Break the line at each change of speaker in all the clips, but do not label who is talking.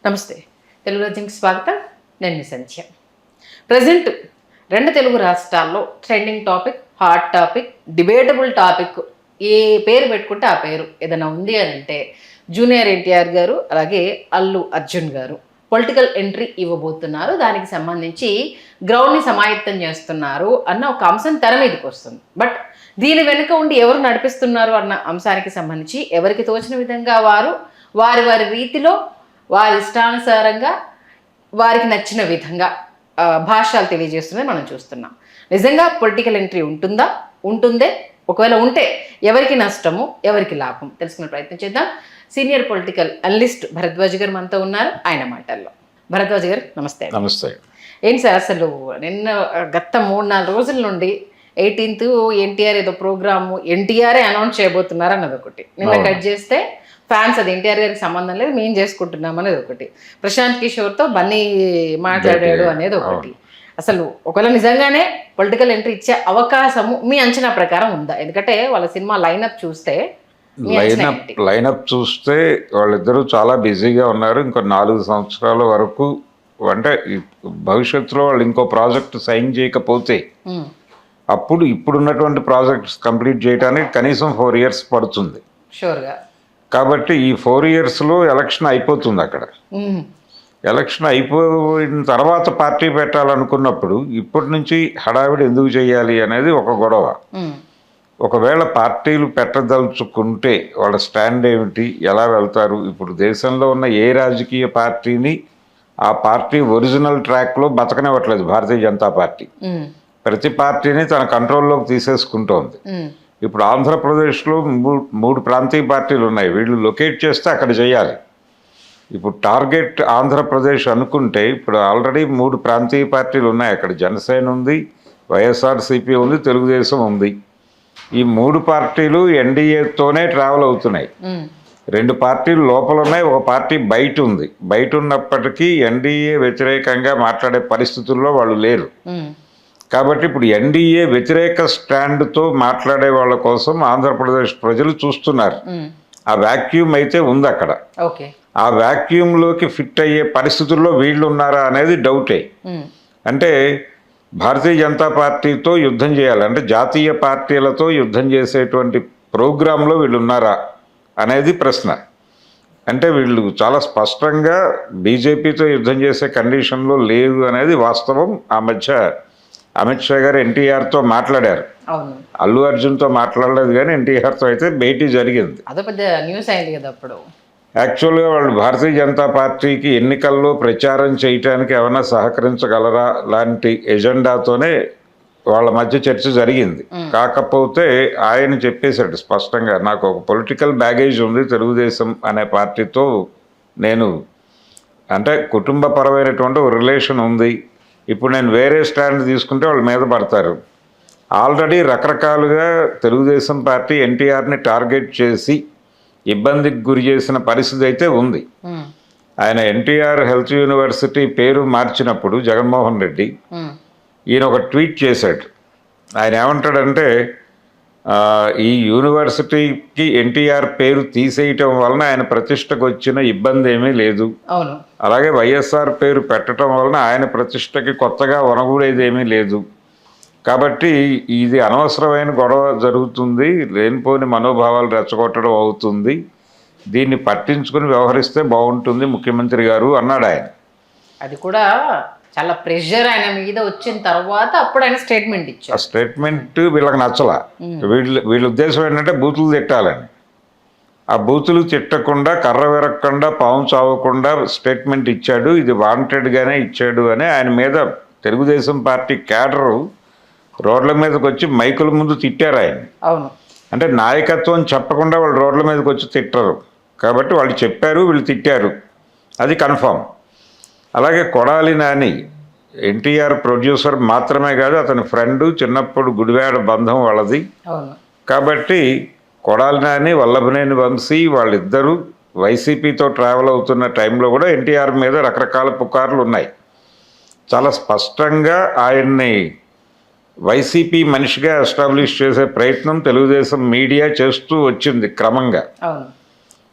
నమస్తే తెలుగు రాజ్యంకి స్వాగతం. నేను మీ సంధ్య. ప్రజెంట్ రెండు తెలుగు రాష్ట్రాల్లో trending topic, hot topic, debatable topic, ఏ పేరు పెట్టుకుంటే ఆ పేరు ఏదైనా ఉంది అని అంటే జూనియర్ ఎన్టీఆర్ గారు అలాగే అల్లు అర్జున్ గారు పొలిటికల్ ఎంట్రీ ఇవ్వబోతున్నారు. దానికి సంబంధించి గ్రౌండ్ని సమాయత్తం చేస్తున్నారు అన్న ఒక అంశం తెర మీదకి వస్తుంది. బట్ దీని వెనుక ఉండి ఎవరు నడిపిస్తున్నారు అన్న అంశానికి సంబంధించి ఎవరికి తోచిన విధంగా వారు వారి వారి రీతిలో వారి ఇష్టానుసారంగా వారికి నచ్చిన విధంగా భాషలు తెలియజేస్తున్నది మనం చూస్తున్నాం. నిజంగా పొలిటికల్ ఎంట్రీ ఉంటుందా? ఉంటుందే? ఒకవేళ ఉంటే ఎవరికి నష్టము, ఎవరికి లాభం తెలుసుకునే ప్రయత్నం చేద్దాం. సీనియర్ పొలిటికల్ అనలిస్ట్ భరద్వాజ్ గారు మనతో ఉన్నారు. ఆయన మాటల్లో. భరద్వాజ్ గారు నమస్తే.
నమస్తే.
ఏంటి సార్, అసలు నిన్న గత 3-4 రోజుల నుండి 18th ఎన్టీఆర్ ఏదో ప్రోగ్రాము ఎన్టీఆర్ఏ అనౌన్స్ చేయబోతున్నారు అన్నది ఒకటి, నిన్న కట్ చేస్తే ఫ్యాన్స్ అది ఎన్టీఆర్ గారికి సంబంధం లేదు మేము చేసుకుంటున్నాం అనేది ఒకటి, ప్రశాంత్ కిషోర్తో బన్నీ మాట్లాడాడు అనేది ఒకటి. అసలు ఒకవేళ నిజంగానే పొలిటికల్ ఎంట్రీ ఇచ్చే అవకాశము మీ అంచనా ప్రకారం ఉందా? ఎందుకంటే వాళ్ళ సినిమా లైనప్ చూస్తే
వాళ్ళిద్దరూ చాలా బిజీగా ఉన్నారు. ఇంకో 4 సంవత్సరాల వరకు, అంటే భవిష్యత్తులో వాళ్ళు ఇంకో ప్రాజెక్ట్ సైన్ చేయకపోతే అప్పుడు ఇప్పుడున్నటువంటి ప్రాజెక్ట్స్ కంప్లీట్ చేయడానికి కనీసం 4 years పడుతుంది
షూర్గా.
కాబట్టి ఈ 4 yearsలో ఎలక్షన్ అయిపోతుంది. అక్కడ ఎలక్షన్ అయిపోయిన తర్వాత పార్టీ పెట్టాలనుకున్నప్పుడు ఇప్పటి నుంచి హడావిడి ఎందుకు చేయాలి అనేది ఒక గొడవ. ఒకవేళ పార్టీలు పెట్టదలుచుకుంటే వాళ్ళ స్టాండ్ ఏమిటి, ఎలా వెళ్తారు? ఇప్పుడు దేశంలో ఉన్న ఏ రాజకీయ పార్టీని ఆ పార్టీ ఒరిజినల్ ట్రాక్లో బతకనివ్వట్లేదు భారతీయ జనతా పార్టీ. ప్రతి పార్టీని తన కంట్రోల్లోకి తీసేసుకుంటోంది. ఇప్పుడు ఆంధ్రప్రదేశ్లో 3 ప్రాంతీయ పార్టీలు ఉన్నాయి. వీళ్ళు లొకేట్ చేస్తే అక్కడ చేయాలి. ఇప్పుడు టార్గెట్ ఆంధ్రప్రదేశ్ అనుకుంటే ఇప్పుడు ఆల్రెడీ 3 ప్రాంతీయ పార్టీలు ఉన్నాయి. అక్కడ జనసేన ఉంది, వైఎస్ఆర్సీపీ ఉంది, తెలుగుదేశం ఉంది. ఈ 3 పార్టీలు ఎన్డీఏతోనే ట్రావెల్ అవుతున్నాయి. 2 పార్టీలు లోపల ఉన్నాయి, ఒక పార్టీ బయట ఉంది. బయట ఉన్నప్పటికీ ఎన్డీఏ వ్యతిరేకంగా మాట్లాడే పరిస్థితుల్లో వాళ్ళు లేరు. కాబట్టి ఇప్పుడు ఎన్డీఏ వ్యతిరేక స్టాండ్తో మాట్లాడే వాళ్ళ కోసం ఆంధ్రప్రదేశ్ ప్రజలు చూస్తున్నారు. ఆ వ్యాక్యూమ్ అయితే ఉంది అక్కడ. ఆ వ్యాక్యూమ్లోకి ఫిట్ అయ్యే పరిస్థితుల్లో వీళ్ళు ఉన్నారా అనేది డౌటే. అంటే భారతీయ జనతా పార్టీతో యుద్ధం చేయాలి అంటే జాతీయ పార్టీలతో యుద్ధం చేసేటువంటి ప్రోగ్రాంలో వీళ్ళు ఉన్నారా అనేది ప్రశ్న. అంటే వీళ్ళు చాలా స్పష్టంగా బీజేపీతో యుద్ధం చేసే కండిషన్లో లేరు అనేది వాస్తవం. ఆ మధ్య అమిత్ షా గారు ఎన్టీఆర్తో మాట్లాడారు. అల్లు అర్జున్తో మాట్లాడలేదు కానీ ఎన్టీఆర్తో అయితే భేటీ జరిగింది.
అదే పెద్ద న్యూస్ అయింది కదా అప్పుడు.
యాక్చువల్గా వాళ్ళు భారతీయ జనతా పార్టీకి ఎన్నికల్లో ప్రచారం చేయటానికి ఏమైనా సహకరించగలరా లాంటి ఎజెండాతోనే వాళ్ళ మధ్య చర్చ జరిగింది. కాకపోతే ఆయన చెప్పేశాడు స్పష్టంగా, నాకు ఒక పొలిటికల్ బ్యాగేజ్ ఉంది, తెలుగుదేశం అనే పార్టీతో నేను అంటే కుటుంబపరమైనటువంటి ఒక రిలేషన్ ఉంది. ఇప్పుడు నేను వేరే స్టాండ్ తీసుకుంటే వాళ్ళ మీద పడతారు. ఆల్రెడీ రకరకాలుగా తెలుగుదేశం పార్టీ ఎన్టీఆర్ని టార్గెట్ చేసి ఇబ్బందికి గురి చేసిన పరిస్థితి అయితే ఉంది. ఆయన ఎన్టీఆర్ హెల్త్ యూనివర్సిటీ పేరు మార్చినప్పుడు జగన్మోహన్ రెడ్డి ఈయన ఒక ట్వీట్ చేశాడు. ఆయన ఏమంటాడంటే, ఈ యూనివర్సిటీకి ఎన్టీఆర్ పేరు తీసేయటం వలన ఆయన ప్రతిష్టకు వచ్చిన ఇబ్బంది ఏమీ లేదు, అలాగే వైఎస్ఆర్ పేరు పెట్టడం వలన ఆయన ప్రతిష్టకి కొత్తగా వనగూడేదేమీ లేదు. కాబట్టి ఇది అనవసరమైన గొడవ జరుగుతుంది, లేనిపోని మనోభావాలు రెచ్చగొట్టడం అవుతుంది, దీన్ని పట్టించుకుని వ్యవహరిస్తే బాగుంటుంది ముఖ్యమంత్రి గారు అన్నాడు ఆయన.
అది కూడా చాలా ప్రెషర్ ఆయన మీద వచ్చిన తర్వాత అప్పుడు ఆయన స్టేట్మెంట్ ఇచ్చారు.
ఆ స్టేట్మెంట్ వీళ్ళకి నచ్చలా. వీళ్ళ ఉద్దేశం ఏంటంటే బూతులు తిట్టాలని. ఆ బూతులు తిట్టకుండా, కర్ర విరగకుండా, పాము చావకుండా స్టేట్మెంట్ ఇచ్చాడు. ఇది వాంటెడ్గానే ఇచ్చాడు అని ఆయన మీద తెలుగుదేశం పార్టీ క్యాడరు రోడ్ల మీదకి వచ్చి మైకుల ముందు తిట్టారు ఆయన. అంటే నాయకత్వం చెప్పకుండా వాళ్ళు రోడ్ల మీదకి వచ్చి తిట్టరు కాబట్టి వాళ్ళు చెప్పారు, వీళ్ళు తిట్టారు, అది కన్ఫామ్. అలాగే కొడాలి నాని ఎన్టీఆర్ ప్రొడ్యూసర్ మాత్రమే కాదు, అతని ఫ్రెండ్, చిన్నప్పుడు గుడివాడ బంధం వాళ్ళది. కాబట్టి కొడాలి నాని, వల్లభనేని వంశీ వాళ్ళిద్దరూ వైసీపీతో ట్రావెల్ అవుతున్న టైంలో కూడా ఎన్టీఆర్ మీద రకరకాల పుకార్లు ఉన్నాయి. చాలా స్పష్టంగా ఆయన్ని వైసీపీ మనిషిగా ఎస్టాబ్లిష్ చేసే ప్రయత్నం తెలుగుదేశం మీడియా చేస్తూ వచ్చింది క్రమంగా.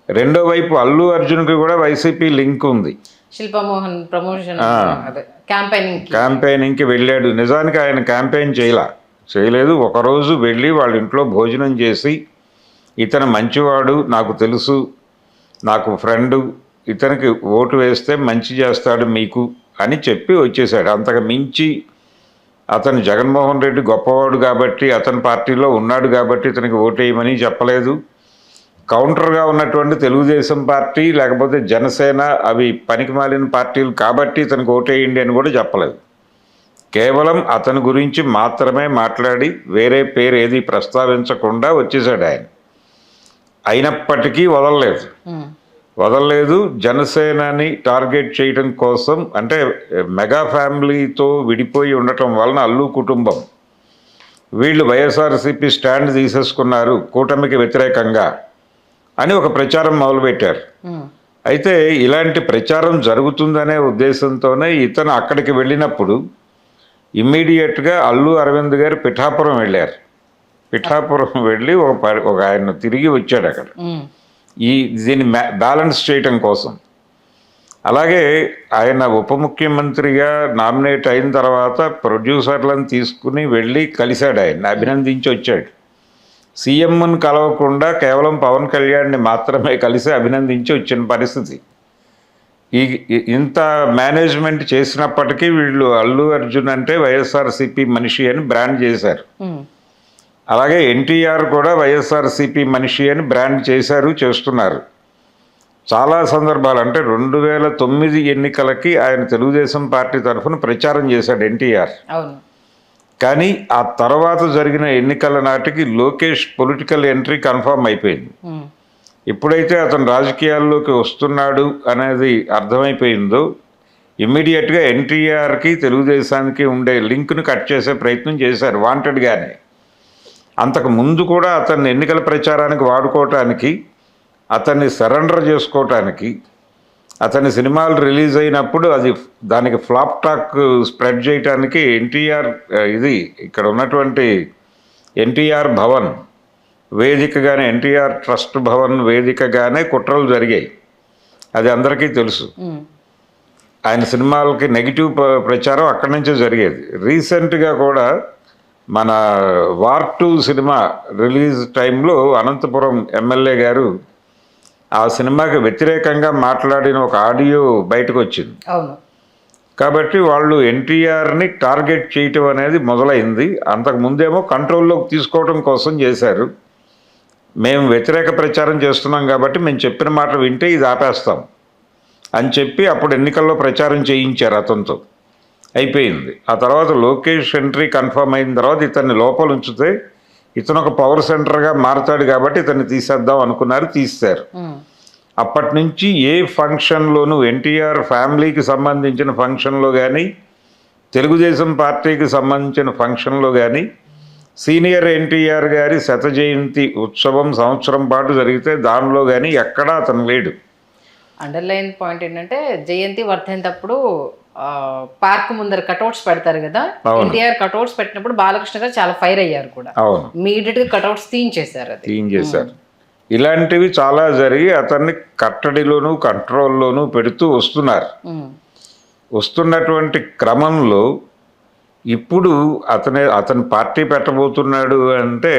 రెండో వైపు అల్లు అర్జున్కి కూడా వైసీపీ లింక్ ఉంది.
శిల్పమోహన్ ప్రమోషన్ అదే
క్యాంపెయినింగ్కి వెళ్ళాడు. నిజానికి ఆయన క్యాంపెయిన్ చేయలేదు. ఒకరోజు వెళ్ళి వాళ్ళ ఇంట్లో భోజనం చేసి, ఇతను మంచివాడు, నాకు తెలుసు, నాకు ఫ్రెండు, ఇతనికి ఓటు వేస్తే మంచి చేస్తాడు మీకు అని చెప్పి వచ్చేసాడు. అంతకు మించి అతను జగన్మోహన్ రెడ్డి గొప్పవాడు కాబట్టి, అతని పార్టీలో ఉన్నాడు కాబట్టి ఇతనికి ఓటేయమని చెప్పలేదు. కౌంటర్గా ఉన్నటువంటి తెలుగుదేశం పార్టీ లేకపోతే జనసేన అవి పనికిమాలిన పార్టీలు కాబట్టి ఇతనికి ఓటేయండి అని కూడా చెప్పలేదు. కేవలం అతని గురించి మాత్రమే మాట్లాడి వేరే పేరు ఏది ప్రస్తావించకుండా వచ్చేసాడు ఆయన. అయినప్పటికీ వదలలేదు. జనసేనని టార్గెట్ చేయడం కోసం, అంటే మెగా ఫ్యామిలీతో విడిపోయి ఉండటం వలన అల్లు కుటుంబం వీళ్ళు వైఎస్ఆర్సీపీ స్టాండ్ తీసేసుకున్నారు కూటమికి వ్యతిరేకంగా అని ఒక ప్రచారం మొదలుపెట్టారు. అయితే ఇలాంటి ప్రచారం జరుగుతుందనే ఉద్దేశంతోనే ఇతను అక్కడికి వెళ్ళినప్పుడు ఇమ్మీడియట్గా అల్లు అరవింద్ గారు పిఠాపురం వెళ్ళారు. పిఠాపురం వెళ్ళి ఒక ఆయన తిరిగి వచ్చాడు అక్కడ దీన్ని బ్యాలెన్స్ చేయటం కోసం. అలాగే ఆయన ఉప ముఖ్యమంత్రిగా నామినేట్ అయిన తర్వాత ప్రొడ్యూసర్లను తీసుకుని వెళ్ళి కలిశాడు, ఆయన అభినందించి వచ్చాడు. సీఎంను కలవకుండా కేవలం పవన్ కళ్యాణ్ని మాత్రమే కలిసి అభినందించి వచ్చిన పరిస్థితి. ఇంత మేనేజ్మెంట్ చేసినప్పటికీ వీళ్ళు అల్లు అర్జున్ అంటే వైఎస్ఆర్సీపీ మనిషి అని బ్రాండ్ చేశారు. అలాగే ఎన్టీఆర్ కూడా వైఎస్ఆర్సీపీ మనిషి అని బ్రాండ్ చేస్తున్నారు. చాలా సందర్భాలు, అంటే 2009 ఎన్నికలకి ఆయన తెలుగుదేశం పార్టీ తరఫున ప్రచారం చేశాడు ఎన్టీఆర్. కానీ ఆ తర్వాత జరిగిన ఎన్నికల నాటికి లోకేష్ పొలిటికల్ ఎంట్రీ కన్ఫర్మ్ అయిపోయింది. ఎప్పుడైతే అతను రాజకీయాల్లోకి వస్తున్నాడు అనేది అర్థమైపోయిందో ఇమ్మీడియట్గా ఎన్టీఆర్కి తెలుగుదేశానికి ఉండే లింక్ను కట్ చేసే ప్రయత్నం చేశారు వాంటెడ్గానే. అంతకు ముందు కూడా అతన్ని ఎన్నికల ప్రచారానికి వాడుకోవటానికి, అతన్ని సరెండర్ చేసుకోవటానికి, అతని సినిమాలు రిలీజ్ అయినప్పుడు దానికి ఫ్లాప్ టాక్ స్ప్రెడ్ చేయడానికి ఎన్టీఆర్ ఇక్కడ ఉన్నటువంటి ఎన్టీఆర్ భవన్ వేదికగానే, ఎన్టీఆర్ ట్రస్ట్ భవన్ వేదికగానే కుట్రలు జరిగాయి. అది అందరికీ తెలుసు. ఆయన సినిమాలకి నెగిటివ్ ప్రచారం అక్కడి నుంచే జరిగేది. రీసెంట్గా కూడా మన వార్ 2 సినిమా రిలీజ్ టైంలో అనంతపురం ఎమ్మెల్యే గారు ఆ సినిమాకి వ్యతిరేకంగా మాట్లాడిన ఒక ఆడియో బయటకు వచ్చింది. కాబట్టి వాళ్ళు ఎన్టీఆర్ని టార్గెట్ చేయటం అనేది మొదలైంది. అంతకు ముందేమో కంట్రోల్లోకి తీసుకోవడం కోసం చేశారు. మేము వ్యతిరేక ప్రచారం చేస్తున్నాం కాబట్టి మేము చెప్పిన మాట వింటే ఇది ఆపేస్తాం అని చెప్పి అప్పుడు ఎన్నికల్లో ప్రచారం చేయించారు అతనితో. అయిపోయింది. ఆ తర్వాత లోకేష్ ఎంట్రీ కన్ఫర్మ్ అయిన తర్వాత ఇతన్ని లోపల ఉంచితే ఇతను ఒక పవర్ సెంటర్గా మారుతాడు కాబట్టి ఇతన్ని తీసేద్దాం అనుకున్నారు, తీస్తారు. అప్పటి నుంచి ఏ ఫంక్షన్లోనూ ఎన్టీఆర్ ఫ్యామిలీకి సంబంధించిన ఫంక్షన్లో కానీ, తెలుగుదేశం పార్టీకి సంబంధించిన ఫంక్షన్లో కానీ, సీనియర్ ఎన్టీఆర్ గారి 100వ జయంతి ఉత్సవం సంవత్సరం పాటు జరిగితే దానిలో కానీ ఎక్కడా అతను లేడు.
అండర్లైన్ పాయింట్ ఏంటంటే జయంతి వర్ధంతప్పుడు పార్క్ ముందర కటౌట్స్ పెడతారు కదా, ఎన్టీఆర్ కటౌట్స్ పెట్టినప్పుడు బాలకృష్ణ గారు చాలా ఫైర్ అయ్యారు కూడా. ఇమీడియట్ గా కటౌట్స్ తీయించేశారు.
ఇలాంటివి చాలా జరిగి అతన్ని కట్టడిలోనూ కంట్రోల్లోనూ పెడుతూ వస్తున్నటువంటి క్రమంలో ఇప్పుడు అతను పార్టీ పెట్టబోతున్నాడు అంటే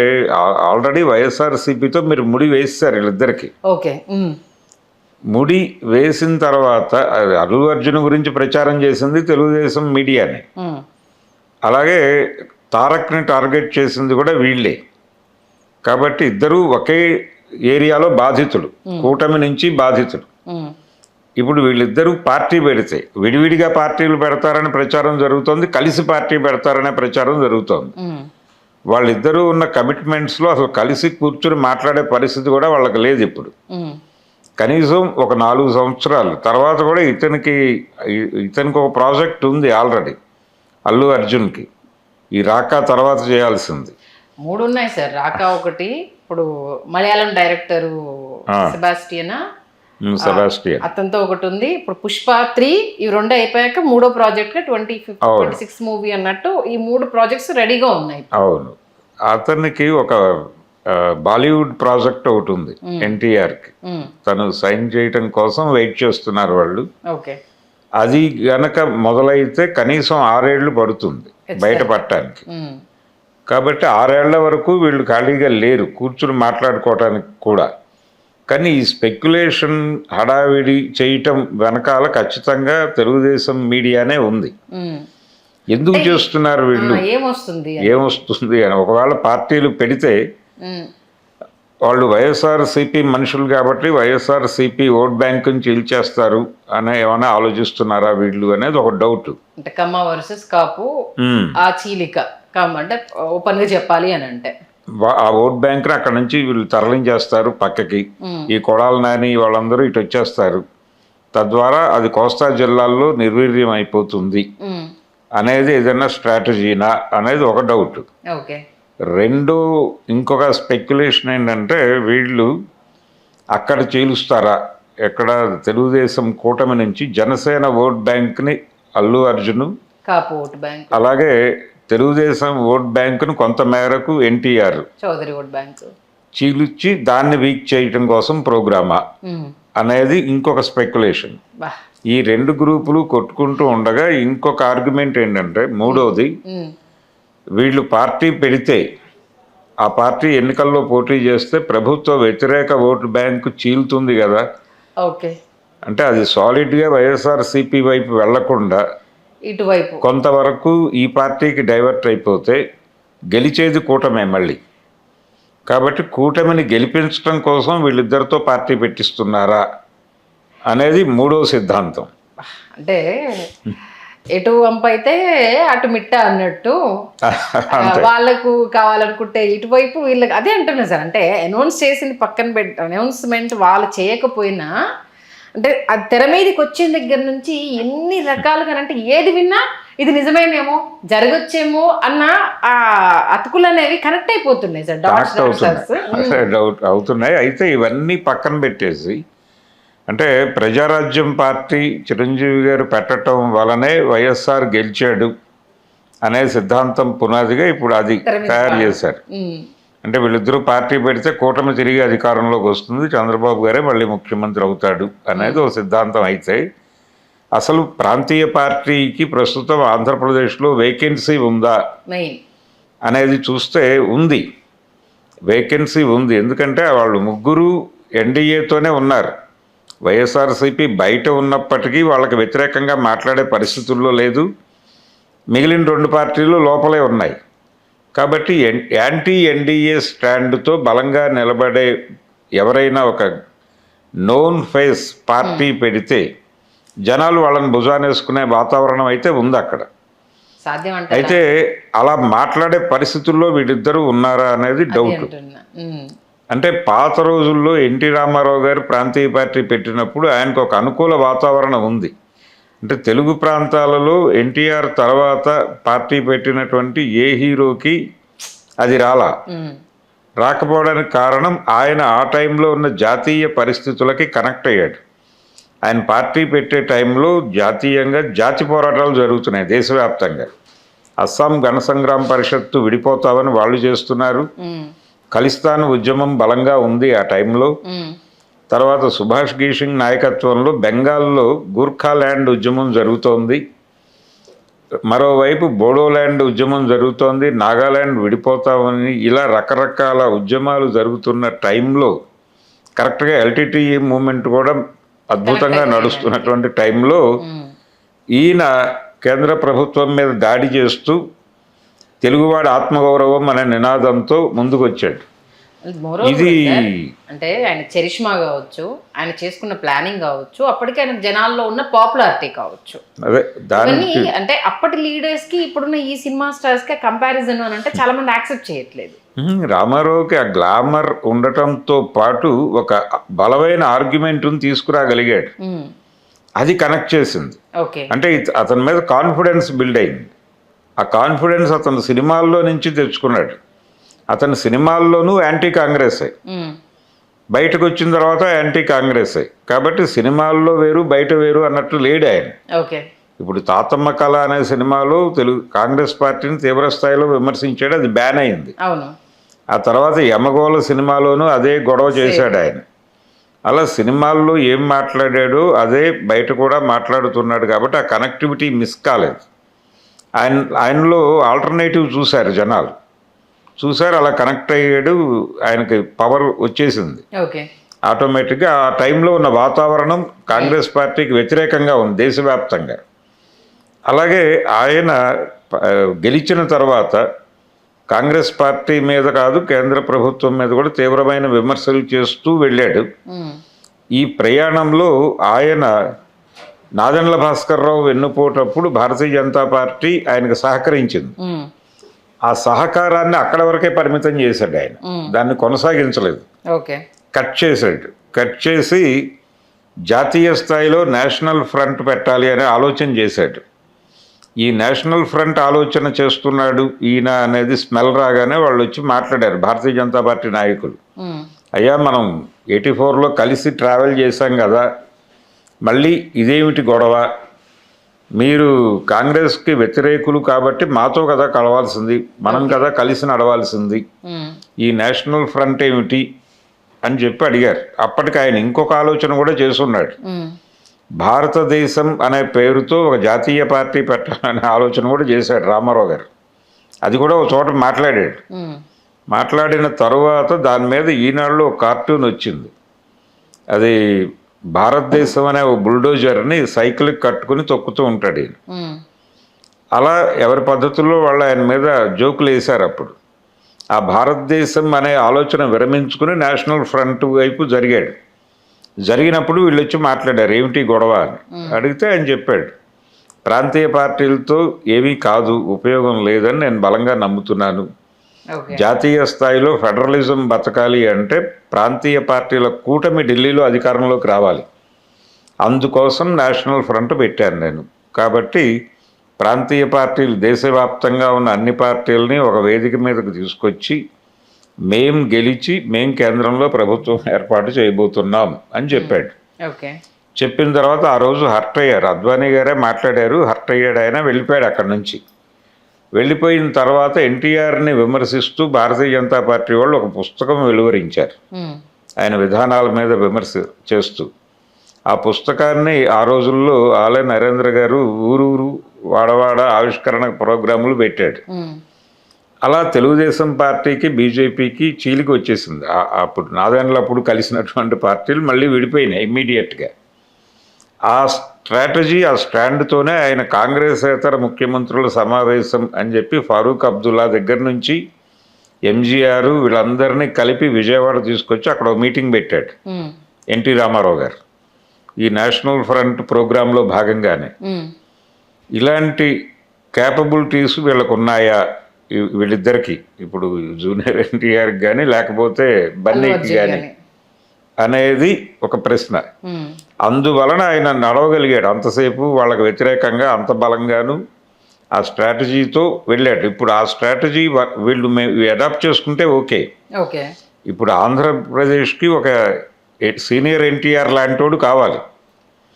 ఆల్రెడీ వైఎస్ఆర్సీపీతో మీరు ముడి వేస్తారు వీళ్ళిద్దరికి. ముడి వేసిన తర్వాత అల్లు అర్జున్ గురించి ప్రచారం చేసింది తెలుగుదేశం మీడియానే, అలాగే తారక్ని టార్గెట్ చేసింది కూడా వీళ్ళే. కాబట్టి ఇద్దరూ ఒకే ఏరియాలో బాధితులు, కూటమి నుంచి బాధితులు. ఇప్పుడు వీళ్ళిద్దరూ పార్టీ పెడితే విడివిడిగా పార్టీలు పెడతారని ప్రచారం జరుగుతోంది, కలిసి పార్టీ పెడతారనే ప్రచారం జరుగుతోంది. వాళ్ళిద్దరూ ఉన్న కమిట్మెంట్స్లో అసలు కలిసి కూర్చుని మాట్లాడే పరిస్థితి కూడా వాళ్ళకి లేదు ఇప్పుడు. కనీసం ఒక 4 సంవత్సరాలు తర్వాత కూడా ఇతనికి ఒక ప్రాజెక్ట్ ఉంది ఆల్రెడీ అల్లు అర్జున్కి. ఈ రాకా తర్వాత చేయాల్సింది
3 ఉన్నాయి సార్. రాకా ఒకటి, ఇప్పుడు మలయాళం డైరెక్టర్ సెబాస్టియన్ అతనితో ఒకటి ఉంది, ఇప్పుడు పుష్ప 3, ఇవి 2 అయిపోయాక 3వ ప్రాజెక్ట్ 2026 మూవీ అన్నట్టు ఈ 3 ప్రాజెక్ట్స్ రెడీగా ఉన్నాయి.
అవును, అతనికి ఒక బాలీవుడ్ ప్రాజెక్ట్ ఒకటి ఉంది ఎన్టీఆర్కి, తను సైన్ చేయటం కోసం వెయిట్ చేస్తున్నారు వాళ్ళు. అది గనక మొదలైతే కనీసం 6 ఏళ్ళు పడుతుంది బయటపడటానికి. కాబట్టి 6 ఏళ్ల వరకు వీళ్ళు ఖాళీగా లేరు కూర్చుని మాట్లాడుకోవటానికి కూడా. కానీ ఈ స్పెక్యులేషన్ హడావిడి చేయటం వెనకాల ఖచ్చితంగా తెలుగుదేశం మీడియానే ఉంది. ఎందుకు చేస్తున్నారు వీళ్ళు, ఏమొస్తుంది అని. ఒకవేళ పార్టీలు పెడితే వాళ్ళు వైఎస్ఆర్సీపీ మనుషులు కాబట్టి వైఎస్ఆర్సీపీ ఓట్ బ్యాంకుని చీల్చేస్తారు అని ఏమైనా ఆలోచిస్తున్నారా వీళ్ళు అనేది ఒక డౌట్.
అంటే కమ్మ వర్సెస్ కాపు ఆ చీలిక అంటే ఓపెన్ గా చెప్పాలి అని అంటే
ఆ ఓట్ బ్యాంక్ని అక్కడ నుంచి వీళ్ళు తరలించేస్తారు పక్కకి. ఈ కొడాల నాని వాళ్ళందరూ ఇటు వచ్చేస్తారు. తద్వారా అది కోస్తా జిల్లాల్లో నిర్వీర్యం అయిపోతుంది అనేది ఏదైనా స్ట్రాటజీనా అనేది ఒక డౌట్. రెండు ఇంకొక స్పెక్యులేషన్ ఏంటంటే వీళ్ళు అక్కడ చీలుస్తారా, ఎక్కడ తెలుగుదేశం కూటమి నుంచి జనసేన ఓట్ బ్యాంక్ని అల్లు అర్జున్, అలాగే తెలుగుదేశం ఓట్ బ్యాంకును కొంత మేరకు ఎన్టీఆర్
చౌదరి ఓట్ బ్యాంక్
చీలుచ్చి దాన్ని వీక్ చేయటం కోసం ప్రోగ్రామా అనేది ఇంకొక స్పెక్యులేషన్. ఈ రెండు గ్రూపులు కొట్టుకుంటూ ఉండగా ఇంకొక ఆర్గ్యుమెంట్ ఏంటంటే మూడోది, వీళ్ళు పార్టీ పెడితే ఆ పార్టీ ఎన్నికల్లో పోటీ చేస్తే ప్రభుత్వ వ్యతిరేక ఓటు బ్యాంకు చీలుతుంది కదా. అంటే అది సాలిడ్గా వైఎస్ఆర్సీపీ వైపు వెళ్లకుండా
ఇటువైపు
కొంతవరకు ఈ పార్టీకి డైవర్ట్ అయిపోతే గెలిచేది కూటమే మళ్ళీ. కాబట్టి కూటమిని గెలిపించడం కోసం వీళ్ళిద్దరితో పార్టీ పెట్టిస్తున్నారా అనేది మూడో సిద్ధాంతం.
అంటే ఎటు వంపు అయితే అటు మిట్ట అన్నట్టు వాళ్ళకు కావాలనుకుంటే ఇటువైపు వీళ్ళకి అదే అంటున్నా సార్. అంటే అనౌన్స్ చేసింది పక్కన అనౌన్స్మెంట్ వాళ్ళు చేయకపోయినా అంటే అది తెర మీదకి వచ్చిన దగ్గర నుంచి ఎన్ని రకాలుగా అంటే ఏది విన్నా ఇది నిజమేనేమో జరగొచ్చేమో అన్న ఆ అతుకులు అనేవి కనెక్ట్ అయిపోతున్నాయి సార్.
డౌట్ అవుతున్నాయి. అయితే ఇవన్నీ పక్కన పెట్టేసి అంటే ప్రజారాజ్యం పార్టీ చిరంజీవి గారు పెట్టడం వలనే వైఎస్ఆర్ గెలిచాడు అనే సిద్ధాంతం పునాదిగా ఇప్పుడు అది తయారు చేశారు. అంటే వీళ్ళిద్దరూ పార్టీ పెడితే కూటమి తిరిగి అధికారంలోకి వస్తుంది, చంద్రబాబు గారే మళ్ళీ ముఖ్యమంత్రి అవుతాడు అనేది ఒక సిద్ధాంతం. అయితే అసలు ప్రాంతీయ పార్టీకి ప్రస్తుతం ఆంధ్రప్రదేశ్లో వేకెన్సీ ఉందా అనేది చూస్తే ఉంది, వేకెన్సీ ఉంది. ఎందుకంటే వాళ్ళు ముగ్గురు ఎన్డీఏతోనే ఉన్నారు. వైఎస్ఆర్సీపీ బయట ఉన్నప్పటికీ వాళ్ళకి వ్యతిరేకంగా మాట్లాడే పరిస్థితుల్లో లేదు. మిగిలిన రెండు పార్టీలు లోపలే ఉన్నాయి. కాబట్టి యాంటీ ఎన్డీఏ స్టాండ్తో బలంగా నిలబడే ఎవరైనా ఒక నోన్ ఫేస్ పార్టీ పెడితే జనాలు వాళ్ళని భుజానేసుకునే వాతావరణం అయితే ఉంది అక్కడ. అయితే అలా మాట్లాడే పరిస్థితుల్లో వీళ్ళిద్దరూ ఉన్నారా అనేది డౌట్. అంటే పాత రోజుల్లో ఎన్టీ రామారావు గారు ప్రాంతీయ పార్టీ పెట్టినప్పుడు ఆయనకు ఒక అనుకూల వాతావరణం ఉంది. అంటే తెలుగు ప్రాంతాలలో ఎన్టీఆర్ తర్వాత పార్టీ పెట్టినటువంటి ఏ హీరోకి అది రాకపోవడానికి కారణం ఆయన ఆ టైంలో ఉన్న జాతీయ పరిస్థితులకి కనెక్ట్ అయ్యాడు. ఆయన పార్టీ పెట్టే టైంలో జాతీయంగా జాతి పోరాటాలు జరుగుతున్నాయి దేశవ్యాప్తంగా. అస్సాం గణ సంగ్రామ పరిషత్తు విడిపోతామని వాళ్ళు చేస్తున్నారు. ఖలిస్తాన్ ఉద్యమం బలంగా ఉంది ఆ టైంలో. తర్వాత సుభాష్ ఘీసింగ్ నాయకత్వంలో బెంగాల్లో గూర్ఖాల్యాండ్ ఉద్యమం జరుగుతోంది. మరోవైపు బోడోల్యాండ్ ఉద్యమం జరుగుతోంది, నాగాల్యాండ్ విడిపోతామని ఇలా రకరకాల ఉద్యమాలు జరుగుతున్న టైంలో కరెక్ట్గా ఎల్టీటీఈ మూమెంట్ కూడా అద్భుతంగా నడుస్తున్నటువంటి టైంలో ఈయన కేంద్ర ప్రభుత్వం మీద దాడి చేస్తూ తెలుగువాడి ఆత్మగౌరవం అనే నినాదంతో ముందుకు వచ్చాడు. ఇది
అంటే ఆయన చరిష్మా కావచ్చు, ఆయన చేసుకున్న ప్లానింగ్ కావచ్చు, అప్పటికి ఆయన జనాల్లో ఉన్న పాపులారిటీ కావచ్చు,
అదే దాని
అంటే అప్పటి లీడర్స్ కి ఇప్పుడున్న ఈ సినిమా స్టార్స్ కి కంపారిజన్ అని అంటే చాలా మంది యాక్సెప్ట్ చేయట్లేదు.
రామారావుకి ఆ గ్లామర్ ఉండటంతో పాటు ఒక బలమైన ఆర్గ్యుమెంట్ని తీసుకురాగలిగాడు. అది కనెక్ట్ చేసింది. అంటే అతని మీద కాన్ఫిడెన్స్ బిల్డ్ అయింది. ఆ కాన్ఫిడెన్స్ అతను సినిమాల్లో నుంచి తెచ్చుకున్నాడు. అతని సినిమాల్లోనూ యాంటీ కాంగ్రెసే, బయటకు వచ్చిన తర్వాత యాంటీ కాంగ్రెసే. కాబట్టి సినిమాల్లో వేరు బయట వేరు అన్నట్టు లేడు ఆయన. ఇప్పుడు తాతమ్మ కళ అనే సినిమాలో కాంగ్రెస్ పార్టీని తీవ్రస్థాయిలో విమర్శించాడు, అది బ్యాన్ అయింది. ఆ తర్వాత యమగోళ సినిమాలోనూ అదే గొడవ చేశాడు ఆయన. అలా సినిమాల్లో ఏం మాట్లాడాడో అదే బయట కూడా మాట్లాడుతున్నాడు కాబట్టి ఆ కనెక్టివిటీ మిస్ కాలేదు. ఆయనలో ఆల్టర్నేటివ్ చూశారు జనాలు, చూశారు, అలా కనెక్ట్ అయ్యాడు, ఆయనకి పవర్ వచ్చేసింది.
ఓకే.
ఆటోమేటిక్గా ఆ టైంలో ఉన్న వాతావరణం కాంగ్రెస్ పార్టీకి వ్యతిరేకంగా ఉంది దేశవ్యాప్తంగా. అలాగే ఆయన గెలిచిన తర్వాత కాంగ్రెస్ పార్టీ మీద కాదు, కేంద్ర ప్రభుత్వం మీద కూడా తీవ్రమైన విమర్శలు చేస్తూ వెళ్ళాడు. ఈ ప్రయాణంలో ఆయన నాదెండ్ల భాస్కర్రావు వెన్నుపోటప్పుడు భారతీయ జనతా పార్టీ ఆయనకు సహకరించింది. ఆ సహకారాన్ని అక్కడ వరకే పరిమితం చేశాడు ఆయన, దాన్ని కొనసాగించలేదు.
ఓకే.
కట్ చేశాడు. కట్ చేసి జాతీయ స్థాయిలో నేషనల్ ఫ్రంట్ పెట్టాలి అనే ఆలోచన చేశాడు. ఈ నేషనల్ ఫ్రంట్ ఆలోచన చేస్తున్నాడు ఈయన అనేది స్మెల్ రాగానే వాళ్ళు వచ్చి మాట్లాడారు భారతీయ జనతా పార్టీ నాయకులు. అయ్యా, మనం 84లో కలిసి ట్రావెల్ చేశాం కదా, మళ్ళీ ఇదేమిటి గొడవ, మీరు కాంగ్రెస్కి వ్యతిరేకులు కాబట్టి మాతో కదా కలవాల్సింది, మనం కదా కలిసి నడవాల్సింది, ఈ నేషనల్ ఫ్రంట్ ఏమిటి అని చెప్పి అడిగారు. అప్పటికి ఆయన ఇంకొక ఆలోచన కూడా చేస్తున్నాడు. భారతదేశం అనే పేరుతో ఒక జాతీయ పార్టీ పెట్టాలనే ఆలోచన కూడా చేశాడు రామారావు గారు. అది కూడా ఒక చోట మాట్లాడాడు. మాట్లాడిన తరువాత దాని మీద ఈనాడులో ఒక కార్టూన్ వచ్చింది. అది భారతదేశం అనే ఒక బుల్డోజర్ని సైకిల్కి కట్టుకుని తొక్కుతూ ఉంటాడు ఈయన. అలా ఎవరి పద్ధతుల్లో వాళ్ళు ఆయన మీద జోకులు వేశారు. అప్పుడు ఆ భారతదేశం అనే ఆలోచన విరమించుకుని నేషనల్ ఫ్రంట్ వైపు జరిగాడు. జరిగినప్పుడు వీళ్ళు వచ్చి మాట్లాడారు ఏమిటి గొడవ అని అడిగితే ఆయన చెప్పాడు, ప్రాంతీయ పార్టీలతో ఏమీ కాదు, ఉపయోగం లేదని నేను బలంగా నమ్ముతున్నాను. జాతీయ స్థాయిలో ఫెడరలిజం బతకాలి అంటే ప్రాంతీయ పార్టీల కూటమి ఢిల్లీలో అధికారంలోకి రావాలి, అందుకోసం నేషనల్ ఫ్రంట్ పెట్టాను నేను. కాబట్టి ప్రాంతీయ పార్టీలు దేశవ్యాప్తంగా ఉన్న అన్ని పార్టీలని ఒక వేదిక మీదకు తీసుకొచ్చి మేం గెలిచి మేం కేంద్రంలో ప్రభుత్వం ఏర్పాటు చేయబోతున్నాం అని చెప్పాడు. చెప్పిన తర్వాత ఆ రోజు హర్ట్ అయ్యారు, అద్వానీ గారే మాట్లాడారు, హర్ట్ అయ్యాడు ఆయన, వెళ్ళిపోయాడు అక్కడి నుంచి. వెళ్ళిపోయిన తర్వాత ఎన్టీఆర్ని విమర్శిస్తూ భారతీయ జనతా పార్టీ వాళ్ళు ఒక పుస్తకం వెలువరించారు ఆయన విధానాల మీద విమర్శ చేస్తూ. ఆ పుస్తకాన్ని ఆ రోజుల్లో ఆలయ నరేంద్ర గారు ఊరూరు వాడవాడ ఆవిష్కరణ ప్రోగ్రాములు పెట్టాడు. అలా తెలుగుదేశం పార్టీకి బీజేపీకి చీలికి వచ్చేసింది. అప్పుడు నాదెండ్లప్పుడు కలిసినటువంటి పార్టీలు మళ్ళీ విడిపోయినాయి ఇమ్మీడియట్గా. ఆ స్ట్రాటజీ, ఆ స్టాండ్తోనే ఆయన కాంగ్రెసేతర ముఖ్యమంత్రుల సమావేశం అని చెప్పి ఫారూక్ అబ్దుల్లా దగ్గర నుంచి ఎంజీఆర్ వీళ్ళందరినీ కలిపి విజయవాడ తీసుకొచ్చి అక్కడ ఒక మీటింగ్ పెట్టాడు ఎన్టీ రామారావు గారు. ఈ నేషనల్ ఫ్రంట్ ప్రోగ్రాంలో భాగంగానే ఇలాంటి క్యాపబిలిటీస్ వీళ్ళకు ఉన్నాయా వీళ్ళిద్దరికి, ఇప్పుడు జూనియర్ ఎన్టీఆర్కి కానీ లేకపోతే బన్నీకి కానీ అనేది ఒక ప్రశ్న. అందువలన ఆయన నడవగలిగాడు అంతసేపు వాళ్ళకి వ్యతిరేకంగా అంత బలంగాను ఆ స్ట్రాటజీతో వెళ్ళాడు. ఇప్పుడు ఆ స్ట్రాటజీ వీళ్ళు అడాప్ట్ చేసుకుంటే ఓకే. ఇప్పుడు ఆంధ్రప్రదేశ్కి ఒక సీనియర్ ఎన్టీఆర్ లాంటోడు కావాలి,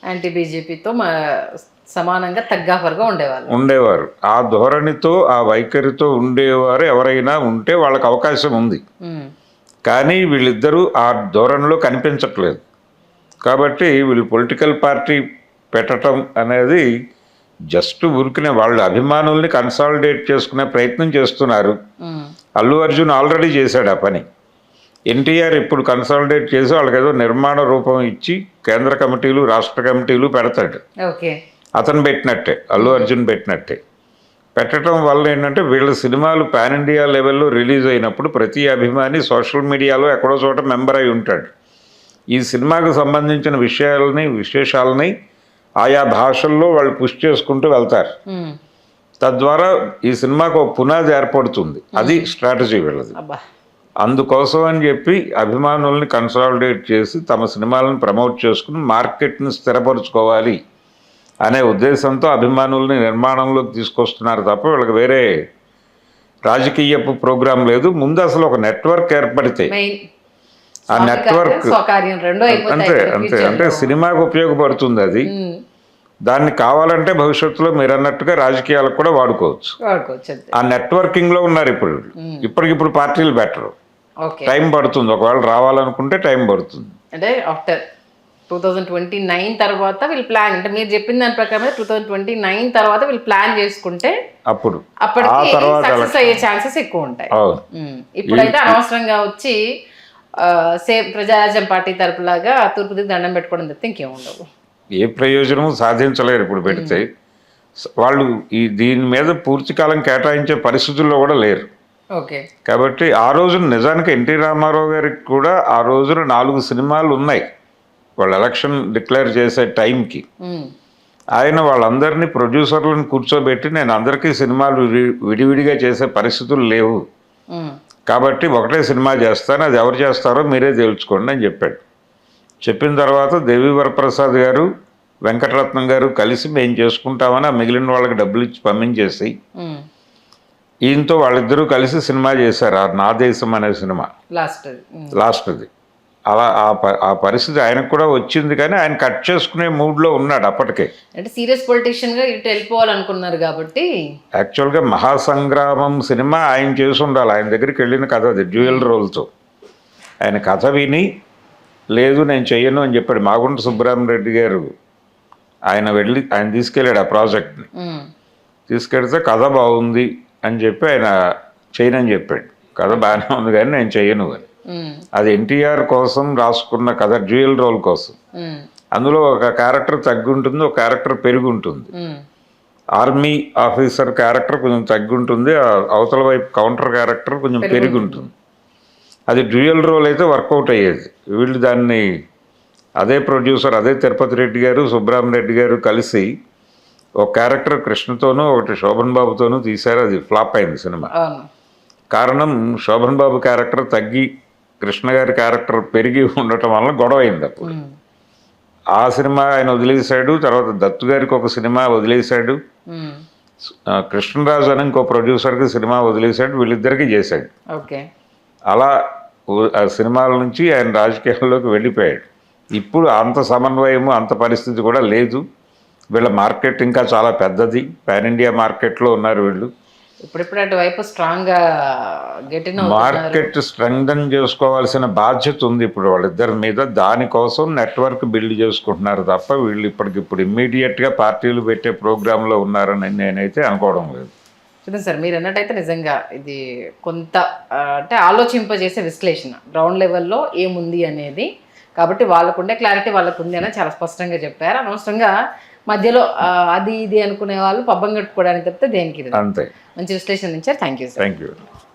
యాంటీ బీజేపీతో సమానంగా తగ్గాఫర్గా ఉండేవారు.
ఆ ధోరణితో ఆ వైఖరితో ఉండేవారు ఎవరైనా ఉంటే వాళ్ళకి అవకాశం ఉంది. కానీ వీళ్ళిద్దరూ ఆ ధోరణిలో కనిపించట్లేదు. కాబట్టి వీళ్ళు పొలిటికల్ పార్టీ పెట్టడం అనేది జస్ట్ ఊరికినే వాళ్ళ అభిమానుల్ని కన్సాలిడేట్ చేసుకునే ప్రయత్నం చేస్తున్నారు. అల్లు అర్జున్ ఆల్రెడీ చేశాడు ఆ పని. ఎన్టీఆర్ ఇప్పుడు కన్సాలిడేట్ చేసి వాళ్ళకి ఏదో నిర్మాణ రూపం ఇచ్చి కేంద్ర కమిటీలు రాష్ట్ర కమిటీలు పెడతాడు. అతను పెట్టినట్టే, అల్లు అర్జున్ పెట్టినట్టే. పెట్టడం వల్ల ఏంటంటే వీళ్ళ సినిమాలు పాన్ ఇండియా లెవెల్లో రిలీజ్ అయినప్పుడు ప్రతి అభిమాని సోషల్ మీడియాలో ఎక్కడో చోట మెంబర్ అయి ఉంటాడు. ఈ సినిమాకు సంబంధించిన విశేషాలని ఆయా భాషల్లో వాళ్ళు పుష్ చేసుకుంటూ వెళ్తారు. తద్వారా ఈ సినిమాకు ఒక పునాది ఏర్పడుతుంది. అది స్ట్రాటజీ వీళ్ళది. అందుకోసం అని చెప్పి అభిమానుల్ని కన్సాలిడేట్ చేసి తమ సినిమాలను ప్రమోట్ చేసుకుని మార్కెట్ని స్థిరపరచుకోవాలి అనే ఉద్దేశంతో అభిమానుల్ని నిర్మాణంలోకి తీసుకొస్తున్నారు తప్ప వీళ్ళకి వేరే రాజకీయపు ప్రోగ్రాం లేదు. ముందు అసలు ఒక నెట్వర్క్ ఏర్పడితే ఆ నెట్వర్క్ అంటే సినిమాకు ఉపయోగపడుతుంది. అది దాన్ని కావాలంటే భవిష్యత్తులో మీరు అన్నట్టుగా రాజకీయాలకు కూడా వాడుకోవచ్చు. ఆ నెట్వర్కింగ్లో ఉన్నారు ఇప్పుడు. ఇప్పటికిప్పుడు పార్టీలు పెట్టరు.
ఓకే,
టైం పడుతుంది. ఒకవేళ రావాలనుకుంటే టైం పడుతుంది.
అంటే ఆఫ్టర్ 2029 తర్వాత వీళ్ళు ప్లాన్, అంటే మీరు చెప్పిన దాని ప్రకారం 2029 తర్వాత వీళ్ళు ప్లాన్ చేసుకుంటే
అప్పుడు ఆ
అప్పటికి
తర్వాత
సక్సెస్ అయ్యే ఛాన్సెస్ ఎక్కువ ఉంటాయి.
అవును.
ఇప్పుడైతే అనవసరంగా వచ్చి సేమ్ ప్రజారాజ్యం పార్టీ తరపులాగా తూర్పు దిక్కు దండం పెట్టుకోవడం తప్పితే ఇంకేం ఉండవు.
ఏ ప్రయోజనం సాధించలేరు ఇప్పుడు పెడితే. వాళ్ళు దీని మీద పూర్తి కాలం కేటాయించే పరిస్థితుల్లో కూడా లేరు.
ఓకే,
కాబట్టి ఆ రోజున నిజానికి ఎన్టీ రామారావు గారికి కూడా ఆ రోజున 4 సినిమాలు ఉన్నాయి. వాళ్ళు ఎలక్షన్ డిక్లేర్ చేసే టైంకి ఆయన వాళ్ళందరినీ ప్రొడ్యూసర్లను కూర్చోబెట్టి నేను అందరికీ సినిమాలు విడివిడిగా చేసే పరిస్థితులు లేవు, కాబట్టి ఒకటే సినిమా చేస్తాను, అది ఎవరు చేస్తారో మీరే తేల్చుకోండి అని చెప్పాడు. చెప్పిన తర్వాత దేవి వరప్రసాద్ గారు, వెంకటరత్నం గారు కలిసి మేము చేసుకుంటామని ఆ మిగిలిన వాళ్ళకి డబ్బులు ఇచ్చి పంపించేసి ఈయనతో వాళ్ళిద్దరూ కలిసి సినిమా చేశారు. ఆ నా దేశం అనే సినిమా లాస్ట్ది. అలా ఆ పరిస్థితి ఆయనకు కూడా వచ్చింది, కానీ ఆయన కట్ చేసుకునే మూడ్లో ఉన్నాడు అప్పటికే.
అంటే సీరియస్ పొలిటీషియన్గా ఇటు వెళ్ళిపోవాలనుకున్నారు కాబట్టి.
యాక్చువల్గా మహాసంగ్రామం సినిమా ఆయన చేసి ఉండాలి. ఆయన దగ్గరికి వెళ్ళిన కథ అది, డ్యూయల్ రోల్తో. ఆయన కథ విని లేదు నేను చెయ్యను అని చెప్పాడు. మాగుంట సుబ్బరామరెడ్డి గారు ఆయన తీసుకెళ్ళాడు ఆ ప్రాజెక్ట్ని. తీసుకెళ్తే కథ బాగుంది అని చెప్పి ఆయన చేయనని చెప్పాడు. కథ బాగానే ఉంది కానీ నేను చెయ్యను అని. అది ఎన్టీఆర్ కోసం రాసుకున్న కథ, డ్యూయల్ రోల్ కోసం. అందులో ఒక క్యారెక్టర్ తగ్గుంటుంది, ఒక క్యారెక్టర్ పెరుగుంటుంది. ఆర్మీ ఆఫీసర్ క్యారెక్టర్ కొంచెం తగ్గుంటుంది, అవతల వైపు కౌంటర్ క్యారెక్టర్ కొంచెం పెరుగుంటుంది. అది డ్యూయల్ రోల్ అయితే వర్కౌట్ అయ్యేది. వీళ్ళు దాన్ని అదే ప్రొడ్యూసర్, అదే తిరుపతి రెడ్డి గారు, సుబ్బరామరెడ్డి గారు కలిసి ఒక క్యారెక్టర్ కృష్ణతోనూ ఒకటి శోభన్ బాబుతోనూ తీశారు. అది ఫ్లాప్ అయింది సినిమా. కారణం శోభన్ బాబు క్యారెక్టర్ తగ్గి కృష్ణ గారి క్యారెక్టర్ పెరిగి ఉండటం వల్ల గొడవ అయింది. అప్పుడు ఆ సినిమా ఆయన వదిలేశాడు. తర్వాత దత్తు గారికి ఒక సినిమా వదిలేశాడు. కృష్ణరాజు అని ఇంకో ప్రొడ్యూసర్కి సినిమా వదిలేశాడు. వీళ్ళిద్దరికీ చేశాడు. అలా ఆ సినిమాల నుంచి ఆయన రాజకీయాల్లోకి వెళ్ళిపోయాడు. ఇప్పుడు అంత సమన్వయము, అంత పరిస్థితి కూడా లేదు. వీళ్ళ మార్కెట్ ఇంకా చాలా పెద్దది, పాన్ ఇండియా మార్కెట్లో ఉన్నారు వీళ్ళు.
ఇప్పుడిప్పుడు అటువైపు స్ట్రాంగ్గా
మార్కెట్ స్ట్రెంగ్థన్ చేసుకోవాల్సిన బాధ్యత ఉంది ఇప్పుడు వాళ్ళిద్దరి మీద. దానికోసం నెట్వర్క్ బిల్డ్ చేసుకుంటున్నారు తప్ప వీళ్ళు ఇప్పటికిప్పుడు ఇమ్మీడియట్గా పార్టీలు పెట్టే ప్రోగ్రాంలో ఉన్నారని నేనైతే అనుకోవడం లేదు.
చూడండి సార్, మీరు అన్నట్టయితే నిజంగా ఇది కొంత అంటే ఆలోచింపజేసే విశ్లేషణ, గ్రౌండ్ లెవెల్లో ఏముంది అనేది. కాబట్టి వాళ్ళకుండే క్లారిటీ వాళ్ళకు ఉంది అని చాలా స్పష్టంగా చెప్పారు. అనవసరంగా మధ్యలో అది ఇది అనుకునే వాళ్ళు పబ్బం కట్టుకోవడానికి తప్పితే దేనికి.
అంతే.
మంచి విశ్లేషణ ఇచ్చారు. Thank you.